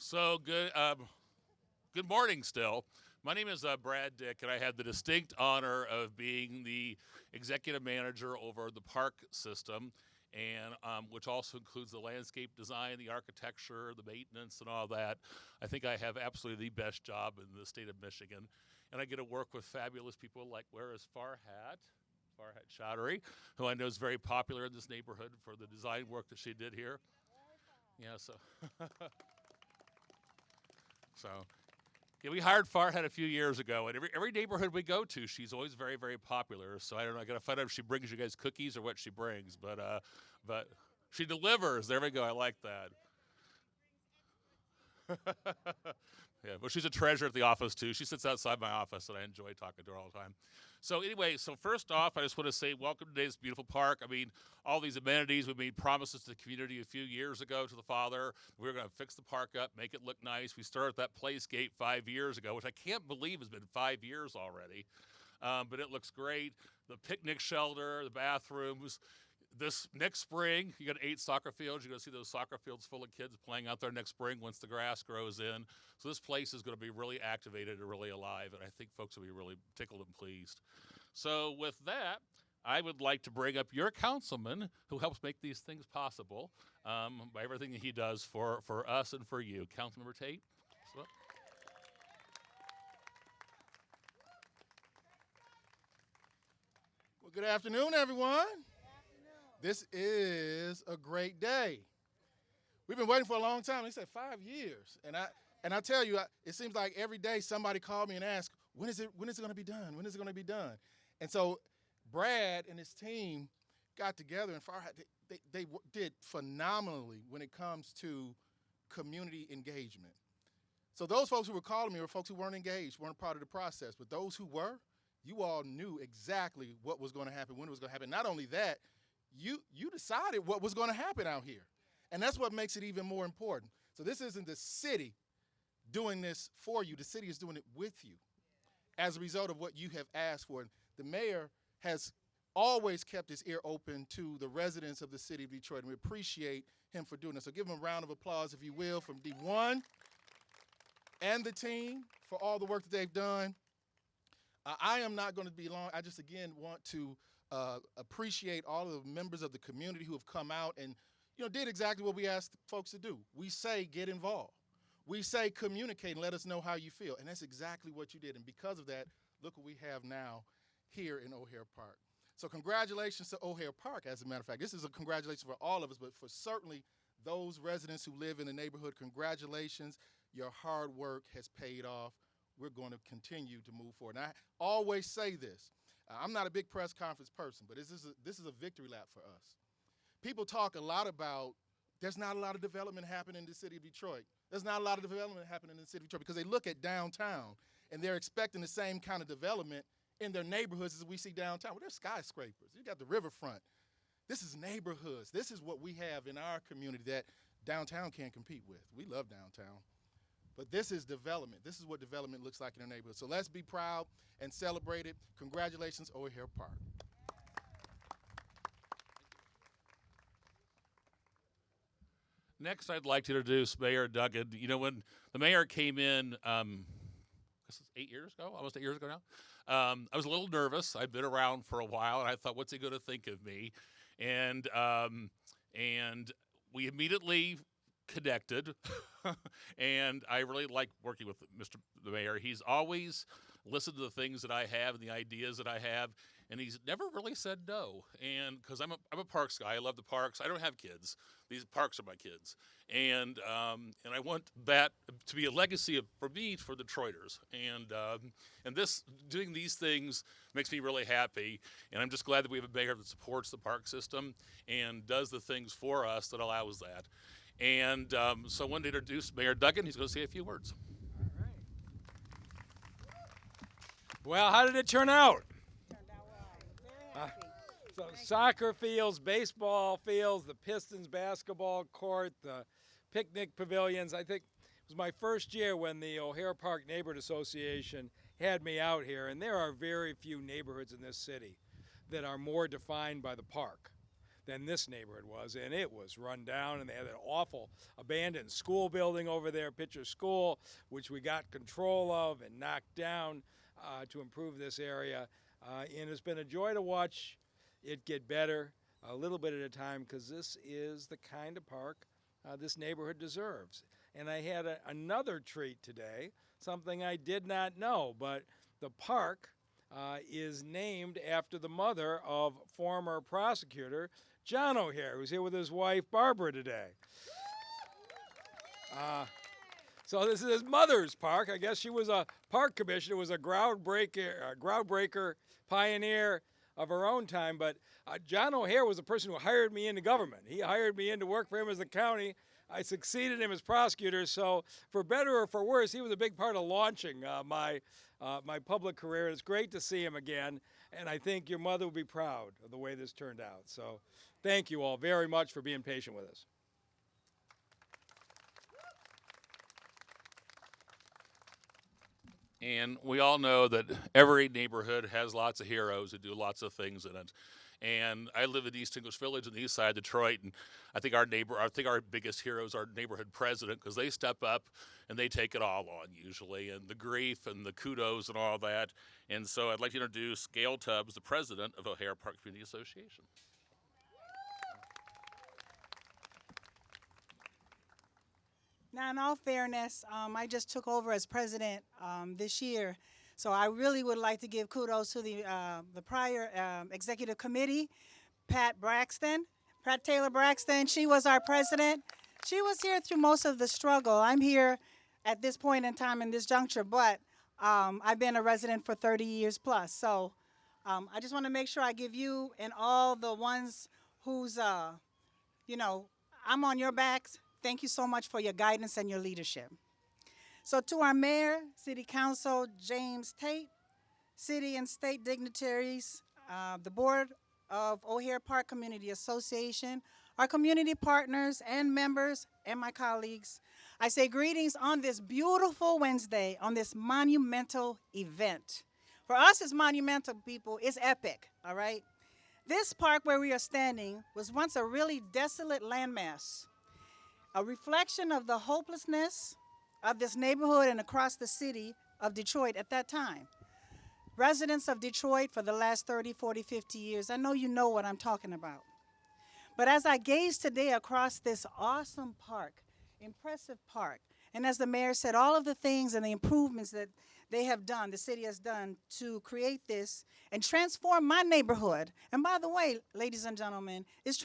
So good. Good morning, still. My name is Brad Dick, and I had the distinct honor of being the executive manager over the park system, and which also includes the landscape design, the architecture, the maintenance, and all that. I think I have absolutely the best job in the state of Michigan, and I get to work with fabulous people like where is Farhat Chaudhry, who I know is very popular in this neighborhood for the design work that she did here. Yeah, so yeah, we hired Farhat a few years ago, and every neighborhood we go to, she's always very, very popular. So I don't know. I got to find out if she brings you guys cookies or what she brings, but she delivers. There we go. I like that. Yeah, well, she's a treasure at the office too. She sits outside my office, and I enjoy talking to her all the time. So anyway, so first off, I just want to say welcome to today's beautiful park. I mean, all these amenities. We made promises to the community a few years ago to the father. We were going to fix the park up, make it look nice. We started that playscape 5 years ago, which I can't believe has been 5 years already. But it looks great. The picnic shelter, the bathrooms. This next spring, you got 8 soccer fields. You're going to see those soccer fields full of kids playing out there next spring once the grass grows in. So this place is going to be really activated and really alive, and I think folks will be really tickled and pleased. So with that, I would like to bring up your councilman who helps make these things possible by everything that he does for us and for you. Councilmember Tate. So, Well, good afternoon, everyone. This is a great day. We've been waiting for a long time. They said 5 years, and I tell you, it seems like every day somebody called me and asked, when is it going to be done? When is it going to be done? And so, Brad and his team got together, and they did phenomenally when it comes to community engagement. So those folks who were calling me were folks who weren't engaged, weren't part of the process. But those who were, you all knew exactly what was going to happen, when it was going to happen. Not only that, you decided what was going to happen out here. And that's what makes it even more important. So this isn't the city doing this for you. The city is doing it with you as a result of what you have asked for. And the mayor has always kept his ear open to the residents of the city of Detroit, and we appreciate him for doing this. So give him a round of applause, if you will, from D1 and the team for all the work that they've done. I am not going to be long. I just, again, want to appreciate all of the members of the community who have come out and did exactly what we asked folks to do. We say get involved. We say communicate and let us know how you feel. And that's exactly what you did. And because of that, look what we have now here in O'Hare Park. So congratulations to O'Hare Park, as a matter of fact. This is a congratulations for all of us, but for certainly those residents who live in the neighborhood, congratulations. Your hard work has paid off. We're going to continue to move forward. And I always say this. I'm not a big press conference person, but this is a victory lap for us. People talk a lot about there's not a lot of development happening in the city of Detroit. There's not a lot of development happening in the city of Detroit because they look at downtown and they're expecting the same kind of development in their neighborhoods as we see downtown. Well, there's skyscrapers. You got the riverfront. This is neighborhoods. This is what we have in our community that downtown can't compete with. We love downtown. But this is development. This is what development looks like in our neighborhood. So let's be proud and celebrate it. Congratulations, O'Hare Park. next, I'd like to introduce Mayor Duggan. You know, when the mayor came in, this is 8 years ago, almost 8 years ago now. I was a little nervous. I'd been around for a while, and I thought, what's he going to think of me? And we immediately connected, and I really like working with Mr. the Mayor. He's always listened to the things that I have and the ideas that I have, and he's never really said no. And because I'm a parks guy, I love the parks. I don't have kids; these parks are my kids, and I want that to be a legacy for me for Detroiters. And this doing these things makes me really happy, and I'm just glad that we have a mayor that supports the park system and does the things for us that allows that. And so I wanted to introduce Mayor Duggan. He's going to say a few words. All right. Well, how did it turn out? Turned out well. Very happy. So Thank you. soccer fields, baseball fields, the Pistons basketball court, the picnic pavilions. I think it was my first year when the O'Hare Park Neighborhood Association had me out here, and there are very few neighborhoods in this city that are more defined by the park. than this neighborhood was, and it was run down, and they had an awful abandoned school building over there, Pitcher School, which we got control of and knocked down to improve this area. And it's been a joy to watch it get better a little bit at a time, because this is the kind of park this neighborhood deserves. And I had another treat today, something I did not know, but the park is named after the mother of former prosecutor John O'Hare, who's here with his wife Barbara today. So this is his mother's park. I guess she was a park commissioner, was a groundbreaker pioneer of her own time. But John O'Hare was the person who hired me into government. He hired me in to work for him as the county. I succeeded him as prosecutor. So for better or for worse, he was a big part of launching my public career. It's great to see him again. And I think your mother will be proud of the way this turned out. So thank you all very much for being patient with us. And we all know that every neighborhood has lots of heroes who do lots of things in it. And I live in East English Village on the east side of Detroit, and I think our biggest heroes are neighborhood president, because they step up and they take it all on usually, and the grief and the kudos and all that. And so I'd like to introduce Gail Tubbs, the president of O'Hare Park Community Association. Now, in all fairness, I just took over as president this year, so I really would like to give kudos to the prior executive committee, Pat Taylor Braxton. She was our president. She was here through most of the struggle. I'm here at this point in time in this juncture, but I've been a resident for 30 years plus. So I just want to make sure I give you and all the ones who's, I'm on your backs. Thank you so much for your guidance and your leadership. So to our mayor, city council, James Tate, city and state dignitaries, the board of O'Hare Park Community Association, our community partners and members, and my colleagues, I say greetings on this beautiful Wednesday, on this monumental event. For us, it's monumental, people. It's epic, all right? This park where we are standing was once a really desolate landmass, a reflection of the hopelessness of this neighborhood and across the city of Detroit at that time. Residents of Detroit for the last 30, 40, 50 years, I know you know what I'm talking about. But as I gaze today across this awesome park, impressive park, and as the mayor said, all of the things and the improvements that they have done, the city has done to create this and transform my neighborhood. And by the way, ladies and gentlemen, it's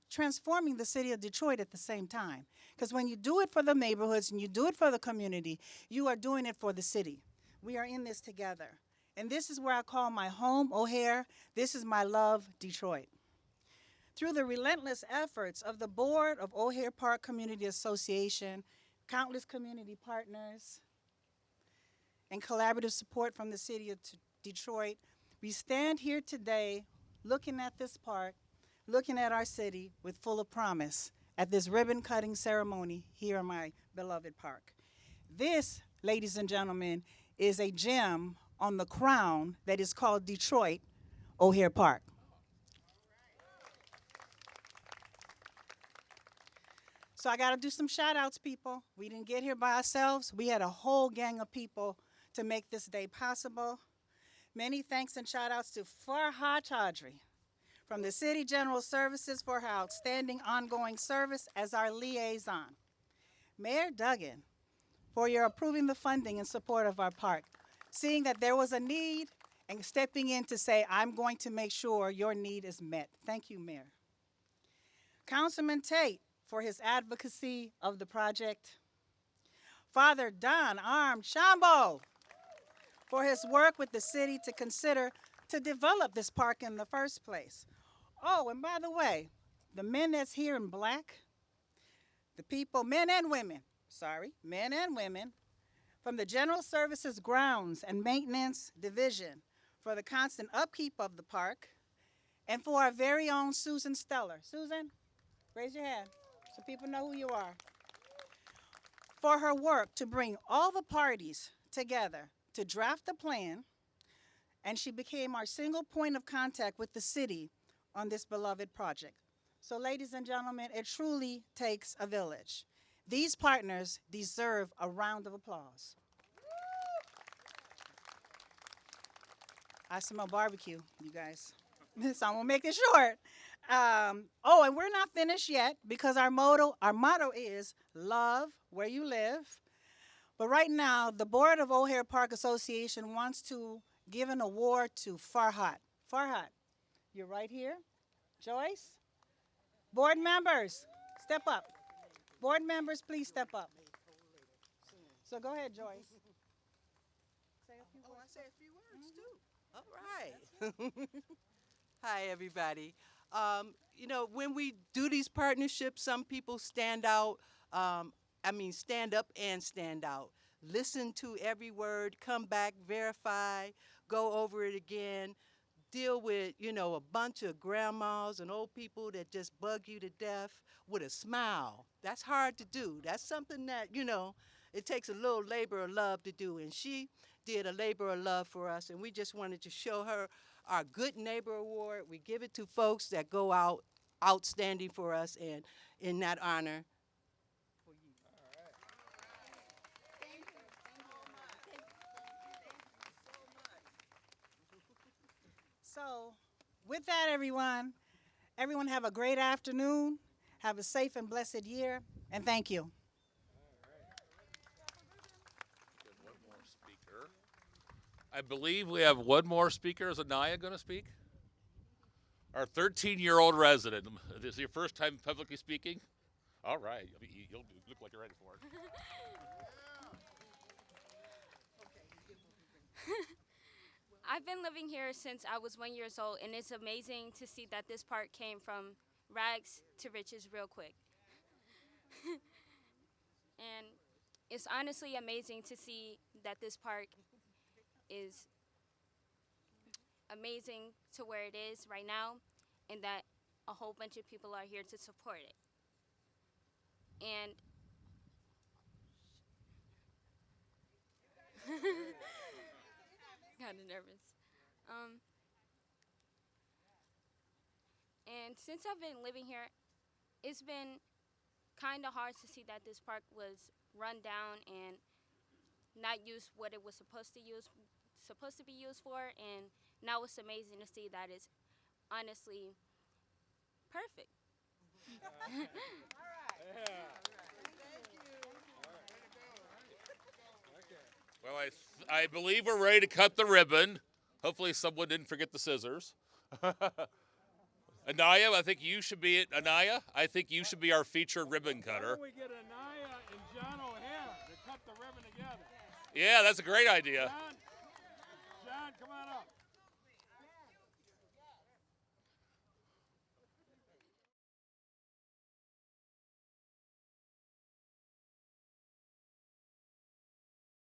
transforming the city of Detroit at the same time. Because when you do it for the neighborhoods and you do it for the community, you are doing it for the city. We are in this together. And this is where I call my home, O'Hare. This is my love, Detroit. Through the relentless efforts of the board of O'Hare Park Community Association, countless community partners, and collaborative support from the city of Detroit, we stand here today looking at this park, looking at our city with full of promise at this ribbon-cutting ceremony here in my beloved park. This, ladies and gentlemen, is a gem on the crown that is called Detroit O'Hare Park. So I got to do some shout-outs, people. We didn't get here by ourselves. We had a whole gang of people to make this day possible. Many thanks and shout-outs to Farha Chaudhry from the City General Services for her outstanding ongoing service as our liaison. Mayor Duggan, for your approving the funding in support of our park, seeing that there was a need and stepping in to say, I'm going to make sure your need is met. Thank you, Mayor. Councilman Tate, for his advocacy of the project. Father Don Arm Shambo, for his work with the city to consider to develop this park in the first place. Oh, and by the way, the men that's here in black, the people, men and women, from the General Services Grounds and Maintenance Division for the constant upkeep of the park, and for our very own Susan Steller. Susan, raise your hand so people know who you are. For her work to bring all the parties together to draft a plan, and she became our single point of contact with the city on this beloved project. So, ladies and gentlemen, it truly takes a village. These partners deserve a round of applause. I smell barbecue, you guys. So I'm gonna make it short. Oh, and we're not finished yet because our motto is love where you live. But right now, the board of O'Hare Park Association wants to give an award to Farhat. Farhat, you're right here. Joyce, board members, step up. Board members, please step up. So go ahead, Joyce. Say a few Oh, I words. say a few words too. All right. Hi, everybody. You know, when we do these partnerships, some people stand out. Stand up and stand out. Listen to every word, come back, verify, go over it again. Deal with, you know, a bunch of grandmas and old people that just bug you to death with a smile. That's hard to do. That's something that, you know, it takes a little labor of love to do. And she did a labor of love for us, and we just wanted to show her our Good Neighbor Award. We give it to folks that go out outstanding for us, and in that honor, for you. So, with that, everyone have a great afternoon. Have a safe and blessed year, and thank you. One more speaker. I believe we have one more speaker. Is Anaya going to speak? Our 13-year-old resident. This is your first time publicly speaking? All right. You'll look like you're ready for it. I've been living here since I was 1 year old, and it's amazing to see that this park came from rags to riches real quick. And it's honestly amazing to see that this park is amazing to where it is right now, and that a whole bunch of people are here to support it. And kind of nervous. And since I've been living here, it's been kind of hard to see that this park was run down and not used what it was supposed to be used for. And now it's amazing to see that it's honestly perfect. Well, I believe we're ready to cut the ribbon. Hopefully someone didn't forget the scissors. Anaya, I think you should be our featured ribbon Why cutter. don't we get Anaya and John O'Hare to cut the ribbon together? Yeah, that's a great idea. John, come on up.